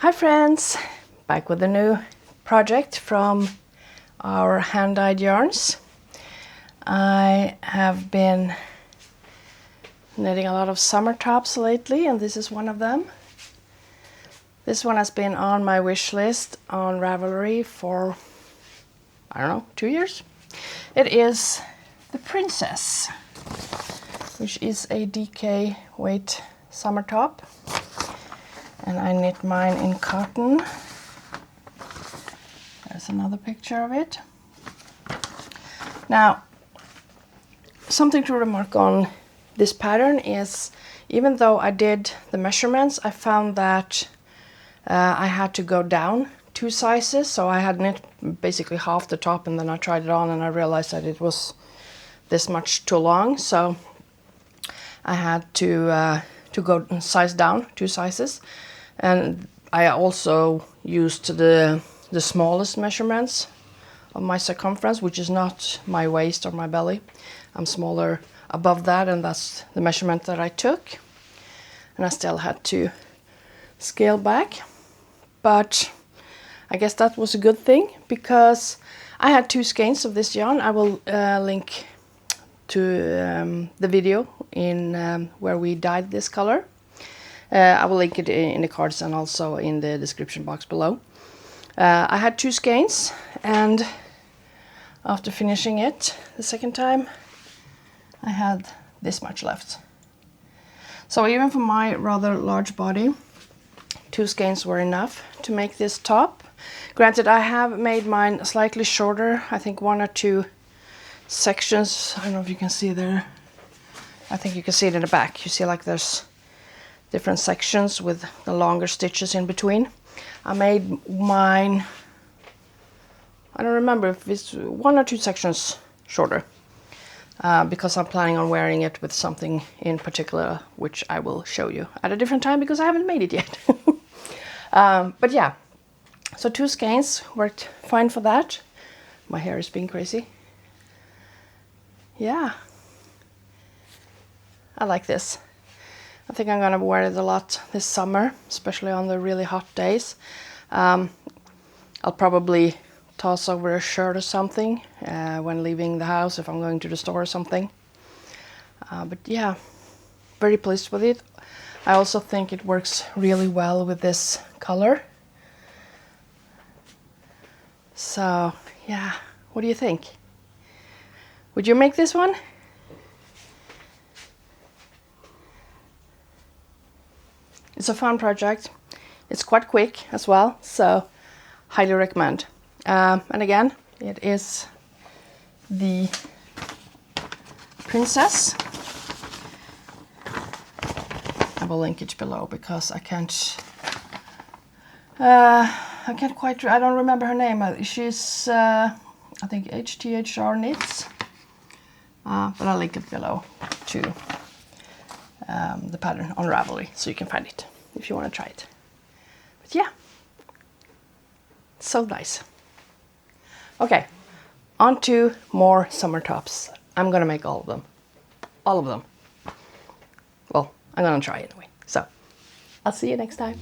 Hi friends, back with a new project from our hand-dyed yarns. I have been knitting a lot of summer tops lately, and this is one of them. This one has been on my wish list on Ravelry for, I don't know, 2 years. It is the Princess, which is a DK weight summer top. And I knit mine in cotton. There's another picture of it. Now, something to remark on this pattern is, even though I did the measurements, I found that I had to go down 2 sizes. So I had knit basically half the top, and then I tried it on and I realized that it was this much too long. So I had to go size down 2 sizes. And I also used the smallest measurements of my circumference, which is not my waist or my belly. I'm smaller above that, and that's the measurement that I took. And I still had to scale back. But I guess that was a good thing, because I had 2 skeins of this yarn. I will link to the video in where we dyed this color. I will link it in the cards and also in the description box below. I had 2 skeins, and after finishing it the second time, I had this much left. So even for my rather large body, 2 skeins were enough to make this top. Granted, I have made mine slightly shorter. I think 1 or 2 sections. I don't know if you can see there. I think you can see it in the back. You see, like, there's different sections with the longer stitches in between. I made mine, I don't remember if it's 1 or 2 sections shorter, because I'm planning on wearing it with something in particular, which I will show you at a different time because I haven't made it yet. But yeah, so 2 skeins worked fine for that. My hair is being crazy. Yeah, I like this. I think I'm gonna wear it a lot this summer, especially on the really hot days. I'll probably toss over a shirt or something when leaving the house, if I'm going to the store or something. But yeah, very pleased with it. I also think it works really well with this color. So yeah, what do you think? Would you make this one? It's a fun project. It's quite quick as well, so highly recommend. And again, it is the Princess. I will link it below because I don't remember her name. She's, I think, HTHR Knits, but I'll link it below to the pattern on Ravelry, so you can find it if you want to try it. But yeah, so nice. Okay, on to more summer tops. I'm gonna make all of them. All of them. Well, I'm gonna try anyway. So, I'll see you next time.